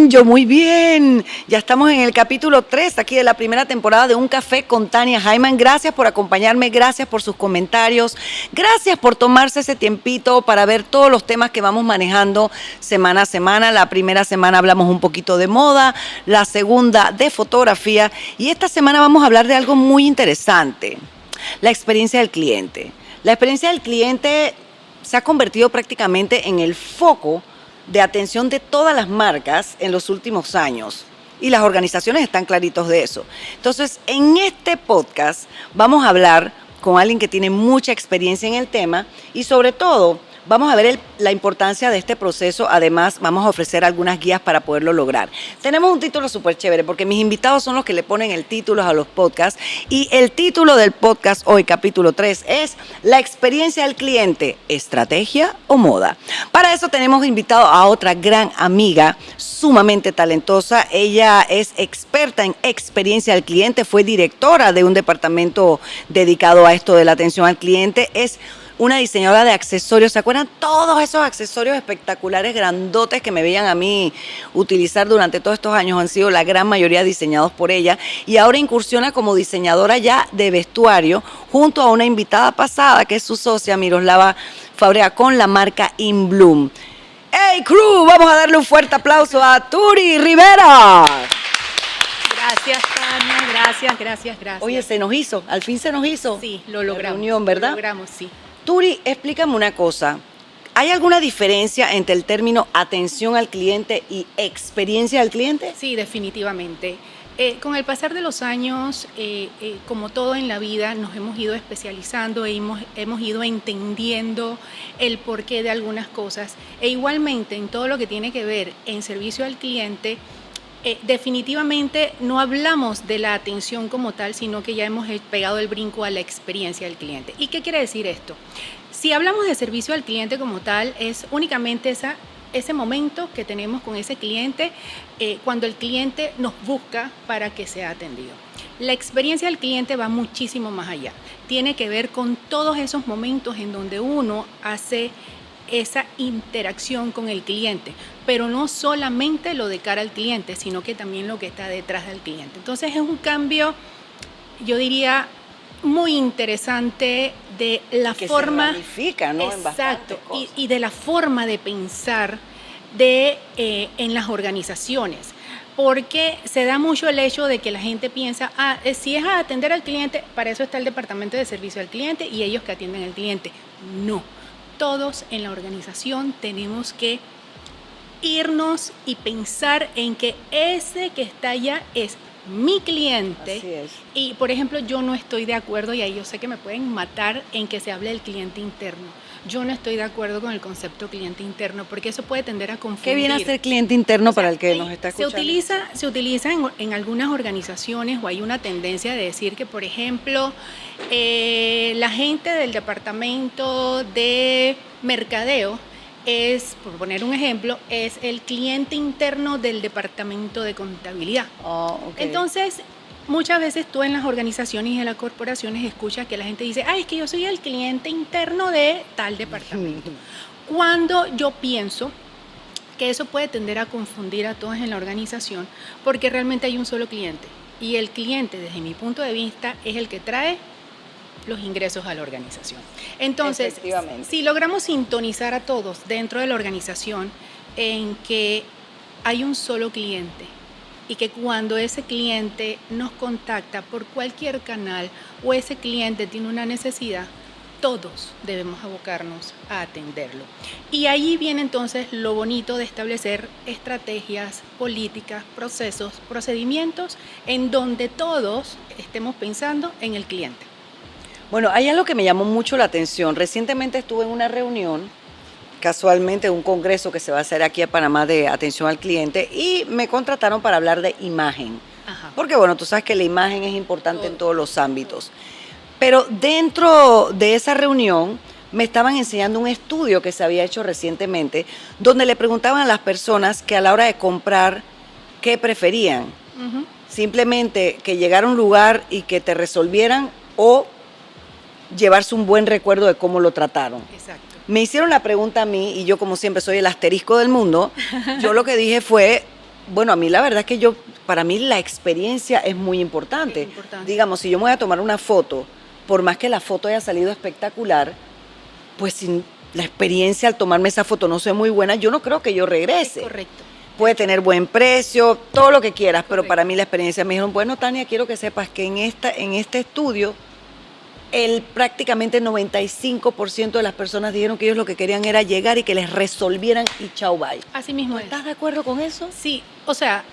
yo muy bien. Ya estamos en el capítulo 3 aquí de la primera temporada de Un Café con Tania Hyman. Gracias por acompañarme, gracias por sus comentarios, gracias por tomarse ese tiempito para ver todos los temas que vamos manejando semana a semana. La primera semana hablamos un poquito de moda, la segunda de fotografía y esta semana vamos a hablar de algo muy interesante, la experiencia del cliente. La experiencia del cliente se ha convertido prácticamente en el foco de atención de todas las marcas en los últimos años. Y las organizaciones están claritos de eso. Entonces, en este podcast vamos a hablar con alguien que tiene mucha experiencia en el tema y sobre todo vamos a ver la importancia de este proceso. Además, vamos a ofrecer algunas guías para poderlo lograr. Tenemos un título súper chévere porque mis invitados son los que le ponen el título a los podcasts y el título del podcast hoy, capítulo 3, es La experiencia del cliente, ¿estrategia o moda? Para eso tenemos invitado a otra gran amiga, sumamente talentosa. Ella es experta en experiencia del cliente, fue directora de un departamento dedicado a esto de la atención al cliente, es una diseñadora de accesorios. ¿Se acuerdan todos esos accesorios espectaculares, grandotes que me veían a mí utilizar durante todos estos años? Han sido la gran mayoría diseñados por ella y ahora incursiona como diseñadora ya de vestuario junto a una invitada pasada que es su socia Miroslava Fabrea con la marca In Bloom. ¡Hey crew! Vamos a darle un fuerte aplauso a Turi Rivera. Gracias, Tania, gracias. Oye, se nos hizo, al fin se nos hizo. Sí, lo logramos. La reunión, ¿verdad? Lo logramos, sí. Turi, explícame una cosa. ¿Hay alguna diferencia entre el término atención al cliente y experiencia al cliente? Sí, definitivamente. Con el pasar de los años, como todo en la vida, nos hemos ido especializando e hemos ido entendiendo el porqué de algunas cosas. E igualmente, en todo lo que tiene que ver en servicio al cliente, definitivamente no hablamos de la atención como tal, sino que ya hemos pegado el brinco a la experiencia del cliente. ¿Y qué quiere decir esto? Si hablamos de servicio al cliente como tal, es únicamente ese momento que tenemos con ese cliente cuando el cliente nos busca para que sea atendido. La experiencia del cliente va muchísimo más allá. Tiene que ver con todos esos momentos en donde uno hace esa interacción con el cliente, pero no solamente lo de cara al cliente, sino que también lo que está detrás del cliente. Entonces es un cambio, yo diría, muy interesante de la que forma... se ramifica, ¿no? Exacto, en y de la forma de pensar en las organizaciones. Porque se da mucho el hecho de que la gente piensa, si es a atender al cliente, para eso está el departamento de servicio al cliente y ellos que atienden al cliente. No. Todos en la organización tenemos que irnos y pensar en que ese que está allá es mi cliente. Así es. Y, por ejemplo, yo no estoy de acuerdo, y ahí yo sé que me pueden matar, en que se hable del cliente interno. Yo no estoy de acuerdo con el concepto cliente interno, porque eso puede tender a confundir. ¿Qué viene a ser cliente interno para el que nos está escuchando? Se utiliza en algunas organizaciones, o hay una tendencia de decir que, por ejemplo, la gente del departamento de mercadeo es, por poner un ejemplo, es el cliente interno del departamento de contabilidad. Oh, okay. Entonces, muchas veces tú en las organizaciones y en las corporaciones escuchas que la gente dice, es que yo soy el cliente interno de tal departamento. Cuando yo pienso que eso puede tender a confundir a todos en la organización, porque realmente hay un solo cliente. Y el cliente, desde mi punto de vista, es el que trae los ingresos a la organización. Entonces, si logramos sintonizar a todos dentro de la organización en que hay un solo cliente, y que cuando ese cliente nos contacta por cualquier canal o ese cliente tiene una necesidad, todos debemos abocarnos a atenderlo. Y ahí viene entonces lo bonito de establecer estrategias, políticas, procesos, procedimientos en donde todos estemos pensando en el cliente. Bueno, hay algo que me llamó mucho la atención. Recientemente estuve en una reunión, casualmente un congreso que se va a hacer aquí en Panamá de atención al cliente y me contrataron para hablar de imagen. Ajá. Porque bueno, tú sabes que la imagen es importante en todos los ámbitos. Pero dentro de esa reunión me estaban enseñando un estudio que se había hecho recientemente donde le preguntaban a las personas que a la hora de comprar, ¿qué preferían? Uh-huh. Simplemente que llegara a un lugar y que te resolvieran o llevarse un buen recuerdo de cómo lo trataron. Exacto. Me hicieron la pregunta a mí y yo, como siempre soy el asterisco del mundo, yo lo que dije fue Bueno, a mí la verdad es que para mí la experiencia es muy importante. Es importante. Digamos, si yo me voy a tomar una foto, por más que la foto haya salido espectacular, pues si la experiencia al tomarme esa foto no sea muy buena, yo no creo que yo regrese. Es correcto. Puede tener buen precio, todo lo que quieras, pero Correcto. para mí la experiencia, me dijeron, bueno, Tania, quiero que sepas que en este estudio, prácticamente 95% de las personas dijeron que ellos lo que querían era llegar y que les resolvieran y chau, bye. Así mismo es. ¿Estás de acuerdo con eso? Sí, o sea,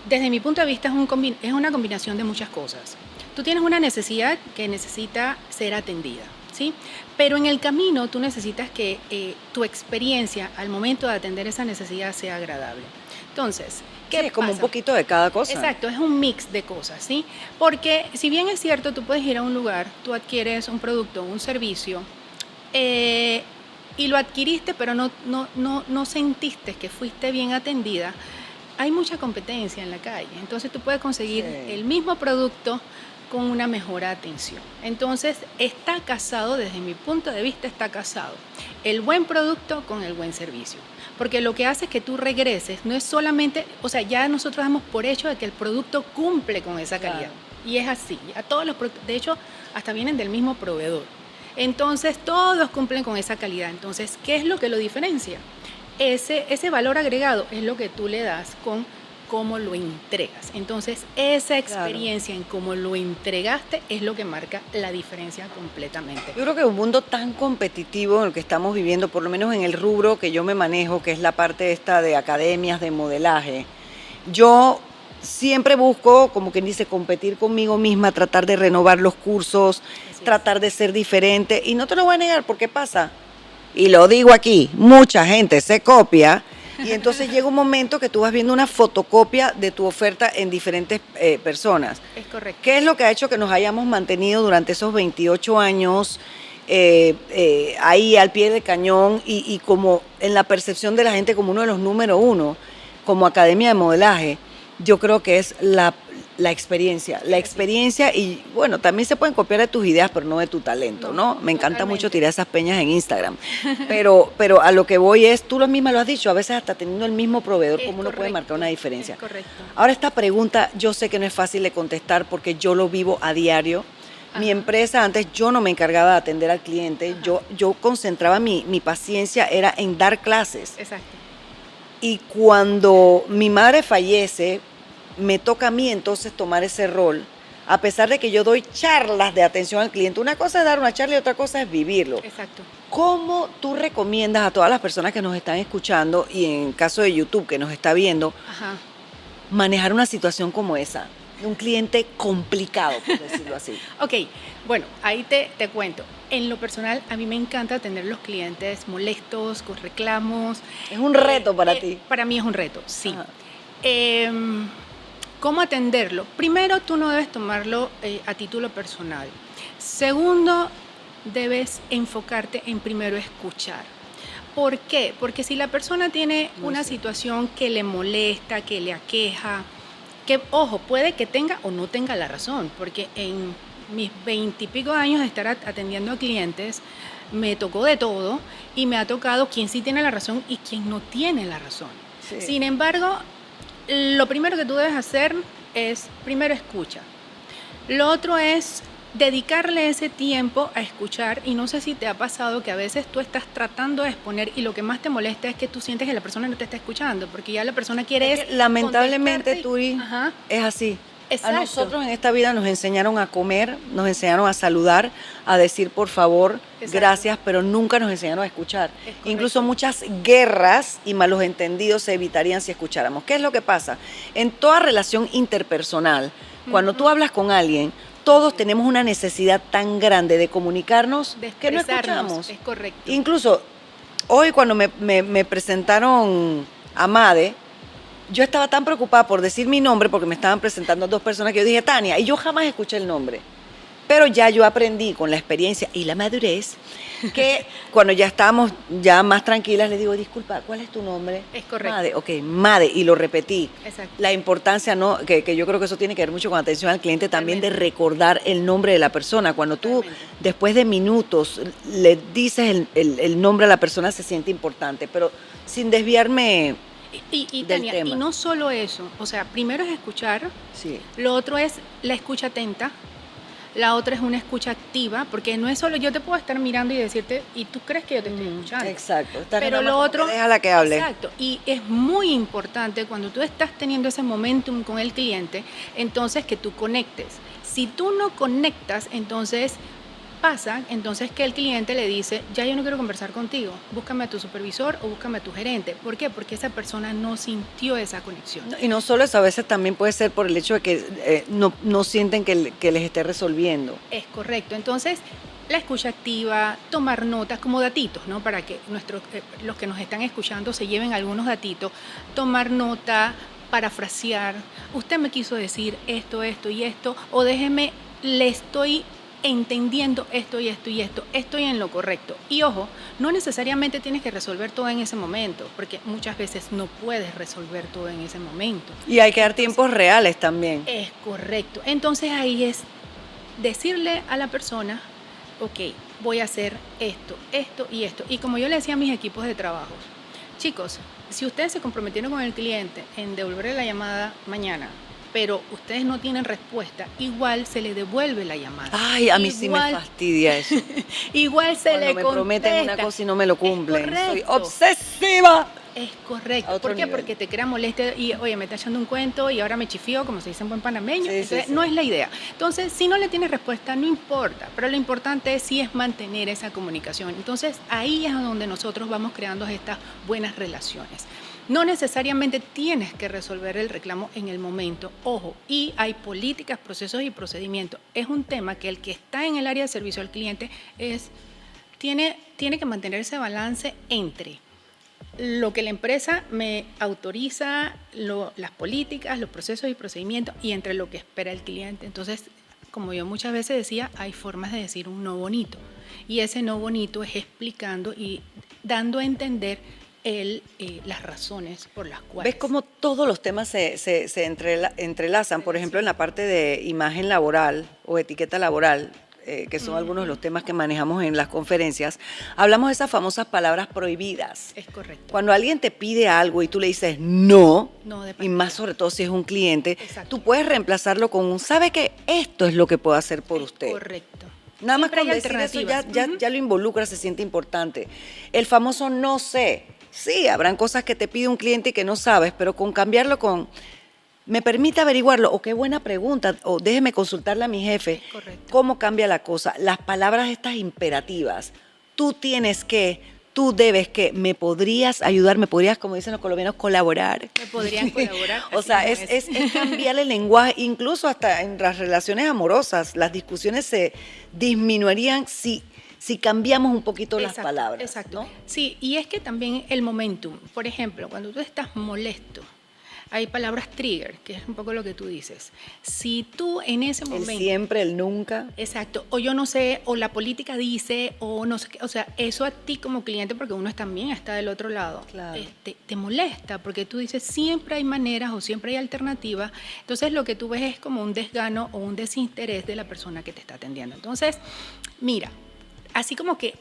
desde mi punto de vista es una combinación de muchas cosas. Tú tienes una necesidad que necesita ser atendida, ¿sí? Pero en el camino tú necesitas que tu experiencia al momento de atender esa necesidad sea agradable. Entonces, ¿qué Sí, es como un pasa? poquito de cada cosa. Exacto, es un mix de cosas, ¿sí? Porque si bien es cierto, tú puedes ir a un lugar, tú adquieres un producto, un servicio, y lo adquiriste, pero no sentiste que fuiste bien atendida, hay mucha competencia en la calle. Entonces tú puedes conseguir Sí. el mismo producto con una mejor atención. Entonces está casado, desde mi punto de vista, está casado el buen producto con el buen servicio. Porque lo que hace es que tú regreses, no es solamente, o sea, ya nosotros damos por hecho de que el producto cumple con esa calidad. Claro. Y es así. A todos los productos, de hecho, hasta vienen del mismo proveedor. Entonces, todos cumplen con esa calidad. Entonces, ¿qué es lo que lo diferencia? Ese valor agregado es lo que tú le das con cómo lo entregas. Entonces, esa experiencia en cómo lo entregaste es lo que marca la diferencia completamente. Yo creo que un mundo tan competitivo en el que estamos viviendo, por lo menos en el rubro que yo me manejo, que es la parte esta de academias de modelaje, yo siempre busco, como quien dice, competir conmigo misma, tratar de renovar los cursos, Así tratar de ser diferente. Y no te lo voy a negar, porque pasa, y lo digo aquí, mucha gente se copia y entonces llega un momento que tú vas viendo una fotocopia de tu oferta en diferentes personas. Es correcto. ¿Qué es lo que ha hecho que nos hayamos mantenido durante esos 28 años ahí al pie del cañón y como en la percepción de la gente como uno de los número uno, como academia de modelaje? Yo creo que es la experiencia. La experiencia y, bueno, también se pueden copiar de tus ideas, pero no de tu talento, ¿no? Me encanta mucho tirar esas peñas en Instagram. Pero a lo que voy es, tú lo misma lo has dicho, a veces hasta teniendo el mismo proveedor, Es como uno puede correcto, marcar una diferencia. Es correcto. Ahora, esta pregunta yo sé que no es fácil de contestar porque yo lo vivo a diario. Mi Ajá. empresa, antes yo no me encargaba de atender al cliente, yo concentraba mi paciencia era en dar clases. Exacto. Y cuando mi madre fallece, me toca a mí entonces tomar ese rol, a pesar de que yo doy charlas de atención al cliente. Una cosa es dar una charla y otra cosa es vivirlo. Exacto. ¿Cómo tú recomiendas a todas las personas que nos están escuchando y en caso de YouTube que nos está viendo, Ajá. manejar una situación como esa? De un cliente complicado, por decirlo así. Ok, bueno, ahí te cuento. En lo personal, a mí me encanta atender los clientes molestos, con reclamos. Es un reto para ti. Para mí es un reto, sí. Ajá. ¿Cómo atenderlo? Primero, tú no debes tomarlo a título personal. Segundo, debes enfocarte en primero escuchar. ¿Por qué? Porque si la persona tiene una situación que le molesta, que le aqueja, que, ojo, puede que tenga o no tenga la razón, porque en mis 20 y pico años de estar atendiendo a clientes, me tocó de todo y me ha tocado quien sí tiene la razón y quien no tiene la razón. Sí. Sin embargo, lo primero que tú debes hacer es, primero escucha. Lo otro es dedicarle ese tiempo a escuchar, y no sé si te ha pasado que a veces tú estás tratando de exponer y lo que más te molesta es que tú sientes que la persona no te está escuchando, porque ya la persona quiere Es que lamentablemente, contestarte Turi, Ajá. es así. Exacto. A nosotros en esta vida nos enseñaron a comer, nos enseñaron a saludar, a decir por favor, Exacto. gracias, pero nunca nos enseñaron a escuchar. Es correcto. Incluso muchas guerras y malos entendidos se evitarían si escucháramos. ¿Qué es lo que pasa? En toda relación interpersonal, cuando tú hablas con alguien, todos tenemos una necesidad tan grande de comunicarnos De que no expresarnos, escuchamos. es correcto. Incluso hoy cuando me presentaron a Made, yo estaba tan preocupada por decir mi nombre porque me estaban presentando dos personas que yo dije Tania y yo jamás escuché el nombre. Pero ya yo aprendí con la experiencia y la madurez que cuando ya estábamos ya más tranquilas le digo, disculpa, ¿cuál es tu nombre? Es correcto. Made, ok, Made, y lo repetí. Exacto. La importancia, ¿no? que yo creo que eso tiene que ver mucho con atención al cliente, también de Totalmente. recordar el nombre de la persona. Cuando tú, Totalmente. después de minutos, le dices el nombre a la persona, se siente importante. Pero sin desviarme del Tania, tema. y no solo eso, o sea, primero es escuchar, Sí. lo otro es la escucha atenta, la otra es una escucha activa, porque no es solo yo te puedo estar mirando y decirte, y tú crees que yo te estoy escuchando. Exacto. Estás Pero nada más lo como otro, que déjala que hable. exacto, y es muy importante cuando tú estás teniendo ese momentum con el cliente, entonces que tú conectes. Si tú no conectas, entonces pasa entonces que el cliente le dice, ya yo no quiero conversar contigo, búscame a tu supervisor o búscame a tu gerente. ¿Por qué? Porque esa persona no sintió esa conexión. Y no solo eso, a veces también puede ser por el hecho de que no sienten que les esté resolviendo. Es correcto. Entonces, la escucha activa, tomar notas como datitos, ¿no? Para que los que nos están escuchando se lleven algunos datitos. Tomar nota, parafrasear. Usted me quiso decir esto, esto y esto, o déjeme, le estoy entendiendo esto y esto y esto, estoy en lo correcto. Y ojo, no necesariamente tienes que resolver todo en ese momento, porque muchas veces no puedes resolver todo en ese momento. Y hay que dar tiempos reales también. Es correcto. Entonces ahí es decirle a la persona, ok, voy a hacer esto, esto y esto. Y como yo le decía a mis equipos de trabajo, chicos, si ustedes se comprometieron con el cliente en devolverle la llamada mañana, pero ustedes no tienen respuesta, igual se le devuelve la llamada. Ay, a mí sí me fastidia eso. Igual se Cuando le me contesta. prometen una cosa y no me lo cumplen. Soy correcto. obsesiva. Es correcto. Otro ¿Por qué? nivel. Porque te crea molestia y, oye, me está echando un cuento y ahora me chifió, como se dice en buen panameño. Sí, Entonces, sí. no es la idea. Entonces, si no le tienes respuesta, no importa. Pero lo importante sí es mantener esa comunicación. Entonces, ahí es donde nosotros vamos creando estas buenas relaciones. No necesariamente tienes que resolver el reclamo en el momento. Ojo, y hay políticas, procesos y procedimientos. Es un tema que el que está en el área de servicio al cliente tiene que mantener ese balance entre lo que la empresa me autoriza, las políticas, los procesos y procedimientos, y entre lo que espera el cliente. Entonces, como yo muchas veces decía, hay formas de decir un no bonito. Y ese no bonito es explicando y dando a entender las razones por las cuales. ¿Ves cómo todos los temas se entrelazan? Por ejemplo, en la parte de imagen laboral o etiqueta laboral, que son algunos de los temas que manejamos en las conferencias, hablamos de esas famosas palabras prohibidas. Es correcto. Cuando alguien te pide algo y tú le dices no, No, de y más sobre todo si es un cliente, Exacto. tú puedes reemplazarlo con un, ¿sabe qué? Esto es lo que puedo hacer por usted. Correcto. Nada más Siempre con hay decir eso alternativas. ya lo involucra, se siente importante. El famoso no sé. Sí, habrán cosas que te pide un cliente y que no sabes, pero con cambiarlo con me permite averiguarlo, o qué buena pregunta, o déjeme consultarle a mi jefe. Correcto. ¿Cómo cambia la cosa? Las palabras estas imperativas. Tú tienes que, tú debes que, me podrías ayudar, me podrías, como dicen los colombianos, colaborar. Me podrían colaborar. O sea, así es cambiar el lenguaje, incluso hasta en las relaciones amorosas, las discusiones se disminuirían si cambiamos un poquito las palabras. Exacto. ¿no? Sí, y es que también el momentum. Por ejemplo, cuando tú estás molesto, hay palabras trigger, que es un poco lo que tú dices. Si tú en ese El momento... siempre, el nunca. Exacto, o yo no sé, o la política dice, o no sé qué, o sea, eso a ti como cliente, porque uno también está del otro lado, Claro. te molesta, porque tú dices, siempre hay maneras o siempre hay alternativas, entonces lo que tú ves es como un desgano o un desinterés de la persona que te está atendiendo. Entonces, mira, así como que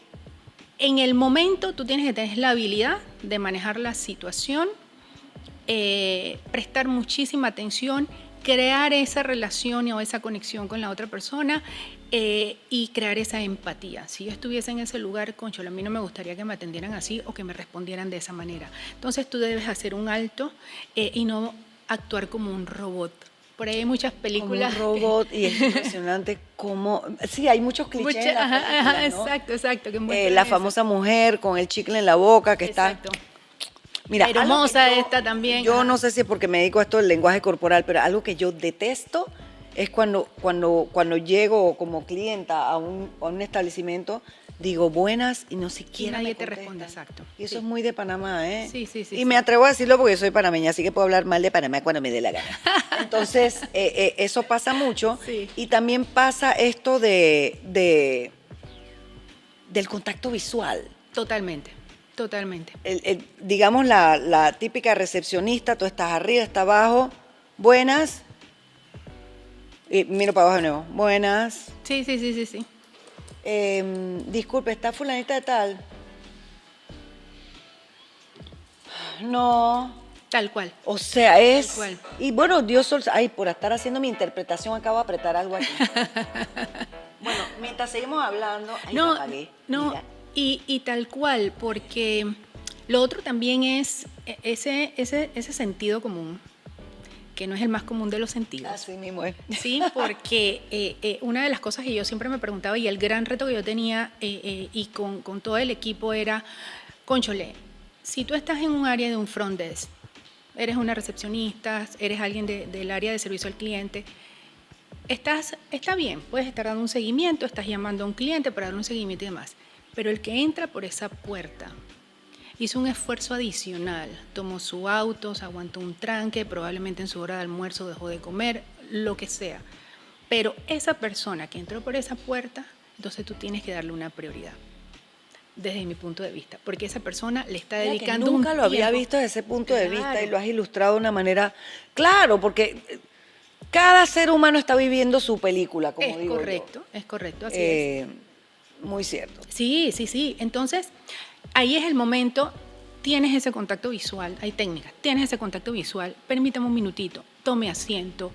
en el momento tú tienes que tener la habilidad de manejar la situación, prestar muchísima atención, crear esa relación o esa conexión con la otra persona y crear esa empatía. Si yo estuviese en ese lugar, concho, a mí no me gustaría que me atendieran así o que me respondieran de esa manera. Entonces tú debes hacer un alto y no actuar como un robot. Por ahí hay muchas películas. Como un robot y es impresionante cómo... Sí, hay muchos clichés en las películas, ¿no? Exacto. Que la famosa mujer con el chicle en la boca que exacto. está... Mira, la hermosa esta también. Yo no sé si es porque me dedico a esto del lenguaje corporal, pero algo que yo detesto es cuando llego como clienta a un establecimiento, digo buenas y no siquiera y nadie me te contestan. responde, exacto. Y eso es muy de Panamá, ¿eh? Sí. Y me atrevo a decirlo porque soy panameña, así que puedo hablar mal de Panamá cuando me dé la gana. Entonces, eso pasa mucho. Sí. Y también pasa esto del contacto visual. Totalmente. Digamos la típica recepcionista, tú estás arriba, estás abajo, buenas, y miro para abajo de nuevo, buenas. Sí. Disculpe, ¿está fulanita de tal? No. Tal cual. O sea, es... Tal cual. Y bueno, ay, por estar haciendo mi interpretación acabo de apretar algo aquí. Bueno, mientras seguimos hablando... Ay, No, la apagué, no, mira. y tal cual, porque lo otro también es ese sentido común, que no es el más común de los sentidos. Así mismo es. Sí, porque una de las cosas que yo siempre me preguntaba y el gran reto que yo tenía y con todo el equipo era, cónchole, si tú estás en un área de un front desk, eres una recepcionista, eres alguien del área de servicio al cliente, está bien, puedes estar dando un seguimiento, estás llamando a un cliente para darle un seguimiento y demás, pero el que entra por esa puerta hizo un esfuerzo adicional, tomó su auto, se aguantó un tranque, probablemente en su hora de almuerzo dejó de comer, lo que sea, pero esa persona que entró por esa puerta, entonces tú tienes que darle una prioridad, desde mi punto de vista, porque esa persona le está Mira que dedicando un nunca lo había tiempo. visto desde ese punto de vista Claro. y lo has ilustrado de una manera... Claro, porque cada ser humano está viviendo su película, como digo yo. Es correcto, así es. Muy cierto. Sí, sí, sí. Entonces, ahí es el momento, tienes ese contacto visual, hay técnicas, tienes ese contacto visual, permítame un minutito, tome asiento,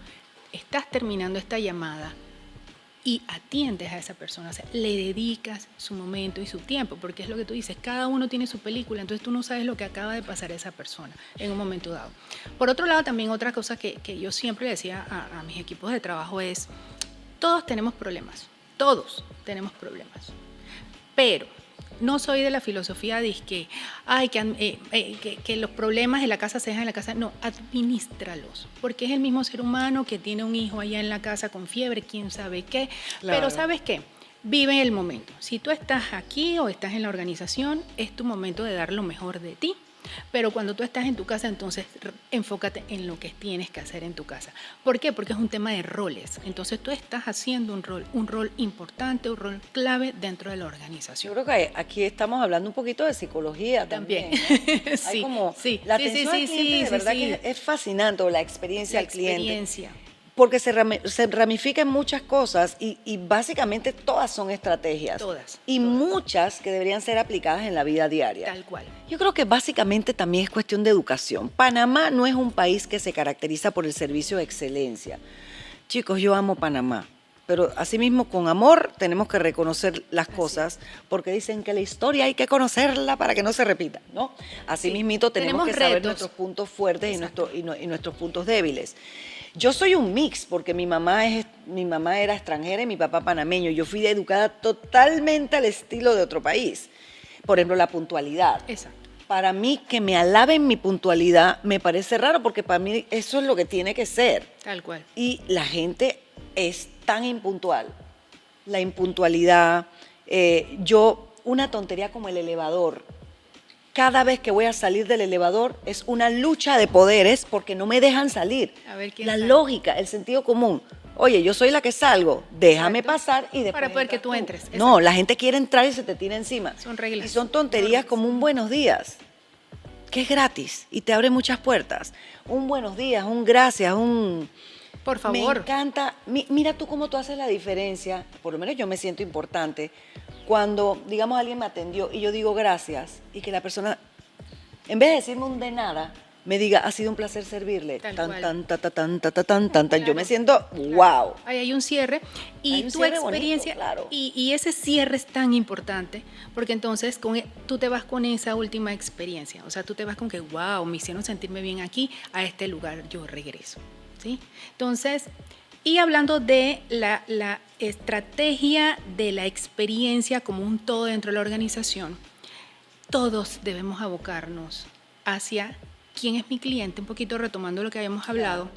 estás terminando esta llamada y atiendes a esa persona, o sea, le dedicas su momento y su tiempo, porque es lo que tú dices, cada uno tiene su película, entonces tú no sabes lo que acaba de pasar a esa persona en un momento dado. Por otro lado, también otra cosa que yo siempre le decía a mis equipos de trabajo es, todos tenemos problemas, pero no soy de la filosofía de que, ay, que los problemas de la casa se dejan en la casa. No, administralos, porque es el mismo ser humano que tiene un hijo allá en la casa con fiebre, quién sabe qué. Claro. Pero ¿sabes qué? Vive el momento. Si tú estás aquí o estás en la organización, es tu momento de dar lo mejor de ti. Pero cuando tú estás en tu casa, entonces enfócate en lo que tienes que hacer en tu casa. ¿Por qué? Porque es un tema de roles. Entonces tú estás haciendo un rol importante, un rol clave dentro de la Yo organización. creo que aquí estamos hablando un poquito de psicología también. ¿No? Sí, Hay como sí, la sí, atención sí, al sí, cliente, de sí, verdad sí. que es fascinante, o la experiencia La al cliente. experiencia. Porque se ramifica en muchas cosas y básicamente todas son estrategias. Todas, Y todas. muchas que deberían ser aplicadas en la vida diaria. Tal cual. Yo creo que básicamente también es cuestión de educación. Panamá no es un país que se caracteriza por el servicio de excelencia. Chicos, yo amo Panamá, pero asimismo con amor tenemos que reconocer las cosas, porque dicen que la historia hay que conocerla para que no se repita, ¿no? Asimismito tenemos Tenemos que saber retos. nuestros puntos fuertes Exacto. y nuestros puntos débiles. Yo soy un mix, porque mi mamá era extranjera y mi papá panameño. Yo fui educada totalmente al estilo de otro país. Por ejemplo, la puntualidad. Exacto. Para mí, que me alaben mi puntualidad me parece raro, porque para mí eso es lo que tiene que ser. Tal cual. Y la gente es tan impuntual. La impuntualidad, una tontería como el elevador. Cada vez que voy a salir del elevador es una lucha de poderes porque no me dejan salir. A ver quién La sale. lógica, el sentido común. Oye, yo soy la que salgo, déjame Exacto. pasar y después Para poder entras que tú entres. No, Exacto. la gente quiere entrar y se te tira encima. Son reglas. Y son tonterías como un buenos días, que es gratis y te abre muchas puertas. Un buenos días, un gracias, un... Por favor. Me encanta. Mira tú cómo tú haces la diferencia, por lo menos yo me siento importante, cuando, digamos, alguien me atendió y yo digo gracias y que la persona, en vez de decirme un de nada, me diga, ha sido un placer servirle. Tal Tan, cual. tan, ta, ta, tan, ta, ta, tan, tan, tan. Yo Claro. me siento, wow. Ahí hay un cierre y Hay un tu cierre bonito, experiencia claro. y ese cierre es tan importante porque entonces tú te vas con esa última experiencia, o sea, tú te vas con que wow, me hicieron sentirme bien aquí, a este lugar yo regreso, ¿sí? Entonces, y hablando de la estrategia de la experiencia como un todo dentro de la organización, todos debemos abocarnos hacia quién es mi cliente, un poquito retomando lo que habíamos hablado,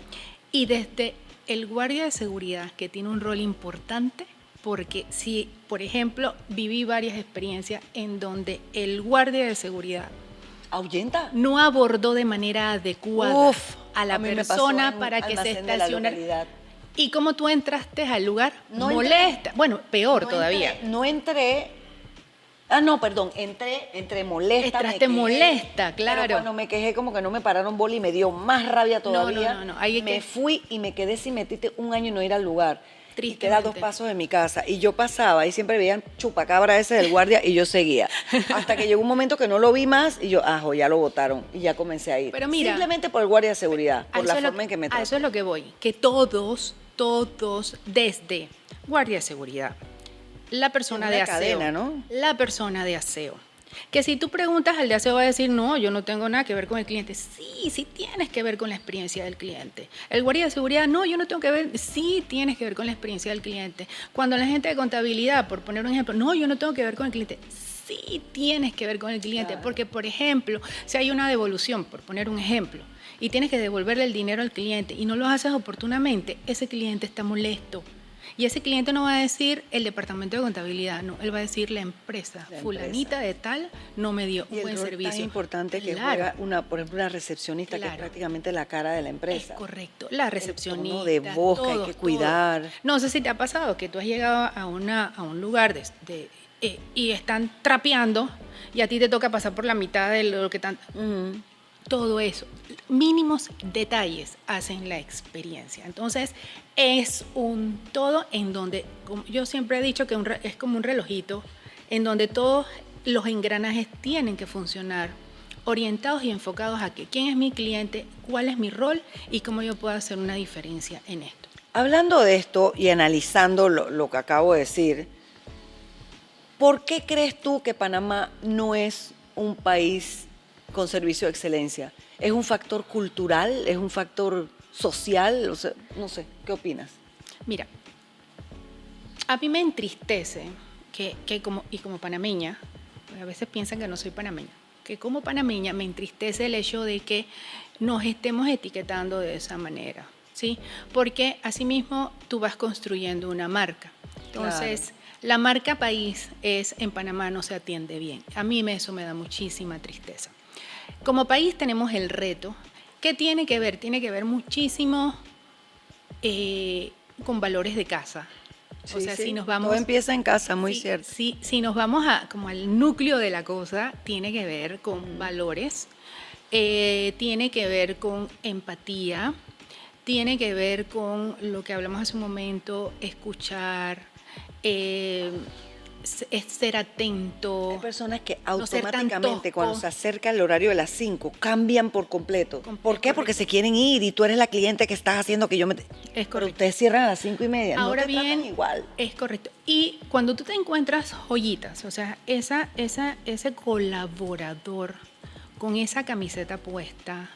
y desde el guardia de seguridad, que tiene un rol importante, porque si, por ejemplo, viví varias experiencias en donde el guardia de seguridad ¿Ahuyenta? no abordó de manera adecuada Uf, a la a mí me pasó persona en un para que se almacén de la estacionara. localidad. Y como tú entraste al lugar, No molesta. Bueno, peor No todavía. entré. Perdón, entré molesta. Entraste me quejé, molesta, claro. Pero cuando me quejé, como que no me pararon bola y me dio más rabia todavía. no, ahí es me que- fui y me quedé sin meterte un año y no ir al lugar. y queda a 2 pasos de mi casa. Y yo pasaba y siempre veían chupacabra ese del guardia y yo seguía. Hasta que llegó un momento que no lo vi más y yo, ya lo botaron. Y ya comencé a ir. Pero mira, simplemente por el guardia de seguridad, por la forma en que me trató. A eso es lo que voy, que todos, desde guardia de seguridad, la persona de aseo, cadena, ¿no? la persona de aseo, que si tú preguntas al de aseo va a decir, no, yo no tengo nada que ver con el cliente. Sí tienes que ver con la experiencia del cliente. El guardia de seguridad, no, yo no tengo que ver. Sí tienes que ver con la experiencia del cliente. Cuando la gente de contabilidad, por poner un ejemplo, no, yo no tengo que ver con el cliente. Sí tienes que ver con el cliente, claro. Porque, por ejemplo, si hay una devolución, por poner un ejemplo, y tienes que devolverle el dinero al cliente y no lo haces oportunamente, ese cliente está molesto. Y ese cliente no va a decir el departamento de contabilidad, no, él va a decir la empresa. Fulanita de tal no me dio un buen servicio. Tan importante que juega por ejemplo, una recepcionista, que es prácticamente la cara de la empresa. Es correcto, la recepcionista. El tono de voz que hay que cuidar. Todo. No sé si te ha pasado que tú has llegado a un lugar y están trapeando y a ti te toca pasar por la mitad de lo que están... Todo eso, mínimos detalles hacen la experiencia. Entonces, es un todo en donde, como yo siempre he dicho que es como un relojito, en donde todos los engranajes tienen que funcionar, orientados y enfocados a que quién es mi cliente, cuál es mi rol y cómo yo puedo hacer una diferencia en esto. Hablando de esto y analizando lo que acabo de decir, ¿por qué crees tú que Panamá no es un país con servicio de excelencia? ¿Es un factor cultural? ¿Es un factor social? O sea, no sé, ¿qué opinas? Mira, a mí me entristece que como panameña, a veces piensan que no soy panameña, que como panameña me entristece el hecho de que nos estemos etiquetando de esa manera, ¿sí? Porque asimismo tú vas construyendo una marca. Entonces, claro, la marca país en Panamá no se atiende bien. A mí eso me da muchísima tristeza. Como país tenemos el reto, ¿qué tiene que ver? Tiene que ver muchísimo con valores de casa. O sea, si nos vamos... Todo empieza en casa, muy cierto. Si nos vamos como al núcleo de la cosa, tiene que ver con valores, tiene que ver con empatía, tiene que ver con lo que hablamos hace un momento, escuchar, ser atento. Hay personas que automáticamente cuando se acerca el horario de las 5 cambian por completo. ¿Por qué? Porque se quieren ir y tú eres la cliente que estás haciendo que yo me... Es correcto. Pero ustedes cierran a las 5:30. Ahora no te bien, igual. Es correcto. Y cuando tú te encuentras joyitas, o sea, ese colaborador con esa camiseta puesta,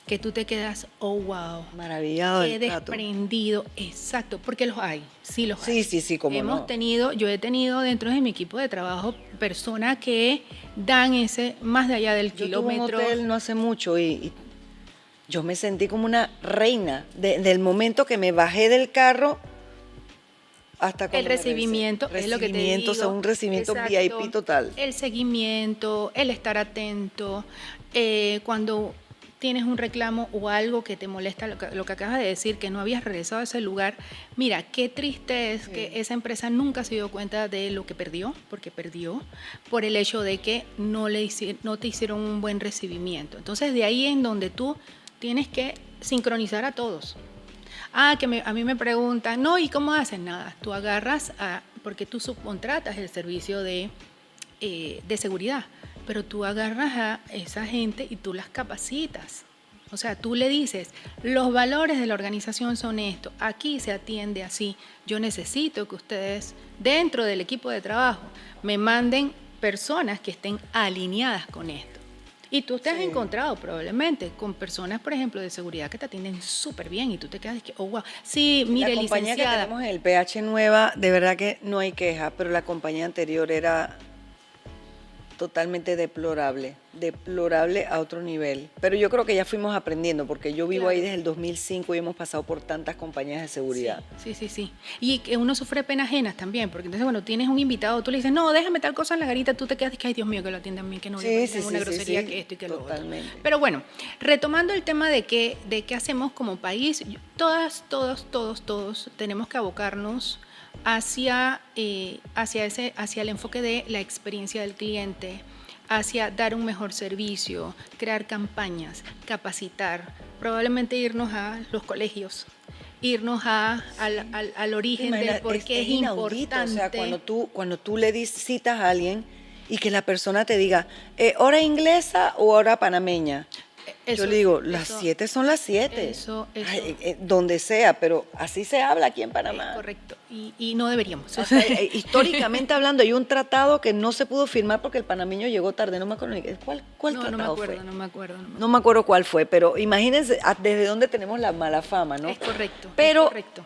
que tú te quedas, oh, wow. Maravillado del trato. Desprendido, exacto, porque los hay, sí los hay. Sí, como no. Yo he tenido dentro de mi equipo de trabajo personas que dan ese más de allá del kilómetro. Yo tuve un hotel no hace mucho y yo me sentí como una reina. Del momento que me bajé del carro hasta cuando el recibimiento es lo que te digo. O sea, un recibimiento VIP total. El seguimiento, el estar atento, cuando tienes un reclamo o algo que te molesta, lo que acabas de decir, que no habías regresado a ese lugar, mira, qué triste es que esa empresa nunca se dio cuenta de lo que perdió, porque perdió, por el hecho de que no te hicieron un buen recibimiento. Entonces, de ahí en donde tú tienes que sincronizar a todos. A mí me preguntan, no, ¿y cómo hacen? Nada, tú agarras, porque tú subcontratas el servicio de seguridad, pero tú agarras a esa gente y tú las capacitas. O sea, tú le dices, los valores de la organización son estos, aquí se atiende así. Yo necesito que ustedes, dentro del equipo de trabajo, me manden personas que estén alineadas con esto. Y tú te has encontrado probablemente con personas, por ejemplo, de seguridad que te atienden súper bien y tú te quedas de que, oh, wow, sí, mire, la compañía licenciada. Que tenemos en el PH nueva, de verdad que no hay queja, pero la compañía anterior era totalmente deplorable a otro nivel. Pero yo creo que ya fuimos aprendiendo, porque yo vivo ahí desde el 2005 y hemos pasado por tantas compañías de seguridad. Sí. Y que uno sufre penas ajenas también, porque entonces cuando tienes un invitado, tú le dices, no, déjame tal cosa en la garita, tú te quedas, que ay, Dios mío, que lo atiendan bien, que no le pasen una grosería, que esto y que lo otro. Pero bueno, retomando el tema de qué hacemos como país, todos tenemos que abocarnos hacia el enfoque de la experiencia del cliente, hacia dar un mejor servicio, crear campañas, capacitar, probablemente irnos a los colegios irnos al origen Imagina, del por qué es inaudito, importante. o sea, cuando tú le citas a alguien y que la persona te diga, ¿hora inglesa o hora panameña? Yo le digo, las 7 son las 7. Eso. Ay, donde sea, pero así se habla aquí en Panamá. Correcto, y no deberíamos. O sea, históricamente hablando, hay un tratado que no se pudo firmar porque el panameño llegó tarde, no me acuerdo ni cuál tratado fue. No me acuerdo. No me acuerdo cuál fue, pero imagínense desde dónde tenemos la mala fama, ¿no? Es correcto. Pero es correcto.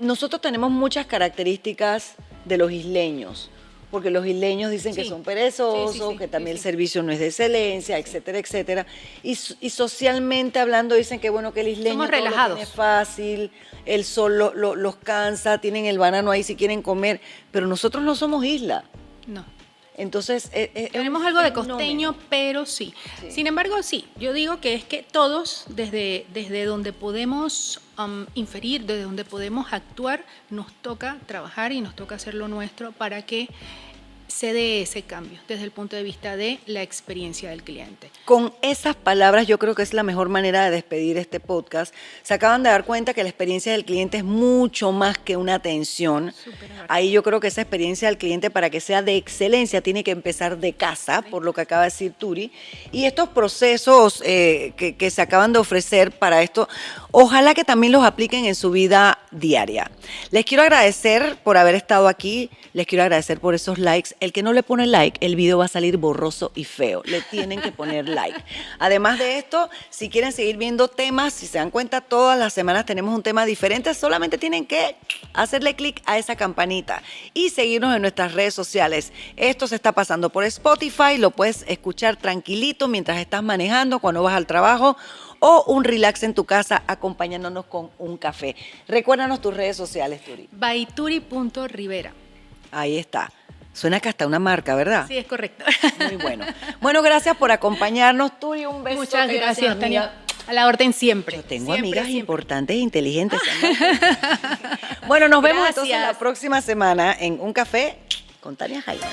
Nosotros tenemos muchas características de los isleños, porque los isleños dicen que son perezosos, que también el servicio no es de excelencia, etcétera, etcétera. Y socialmente hablando dicen que bueno, que el isleño somos todo relajados. lo tiene fácil, el sol los cansa, tienen el banano ahí si quieren comer, pero nosotros no somos isla. No. Entonces, tenemos algo de costeño, pero sí. Sin embargo, sí, yo digo que es que todos, desde donde podemos inferir, desde donde podemos actuar, nos toca trabajar y nos toca hacer lo nuestro para que se dé ese cambio desde el punto de vista de la experiencia del cliente. Con esas palabras yo creo que es la mejor manera de despedir este podcast. Se acaban de dar cuenta que la experiencia del cliente es mucho más que una atención. Ahí yo creo que esa experiencia del cliente, para que sea de excelencia, tiene que empezar de casa, por lo que acaba de decir Turi. Y estos procesos que se acaban de ofrecer para esto, ojalá que también los apliquen en su vida diaria. Les quiero agradecer por haber estado aquí, les quiero agradecer por esos likes. El que no le pone like, el video va a salir borroso y feo. Le tienen que poner like. Además de esto, si quieren seguir viendo temas, si se dan cuenta, todas las semanas tenemos un tema diferente. Solamente tienen que hacerle clic a esa campanita y seguirnos en nuestras redes sociales. Esto se está pasando por Spotify. Lo puedes escuchar tranquilito mientras estás manejando, cuando vas al trabajo, o un relax en tu casa acompañándonos con un café. Recuérdanos tus redes sociales, Turi. Baituri.rivera. Ahí está. Suena que hasta una marca, ¿verdad? Sí, es correcto. Muy bueno. Bueno, gracias por acompañarnos, Turi. Un beso. Muchas gracias, Tania. A la orden siempre. Yo tengo siempre, amigas siempre. importantes e inteligentes. Bueno, nos vemos Gracias. entonces la próxima semana en Un Café con Tania Jaime.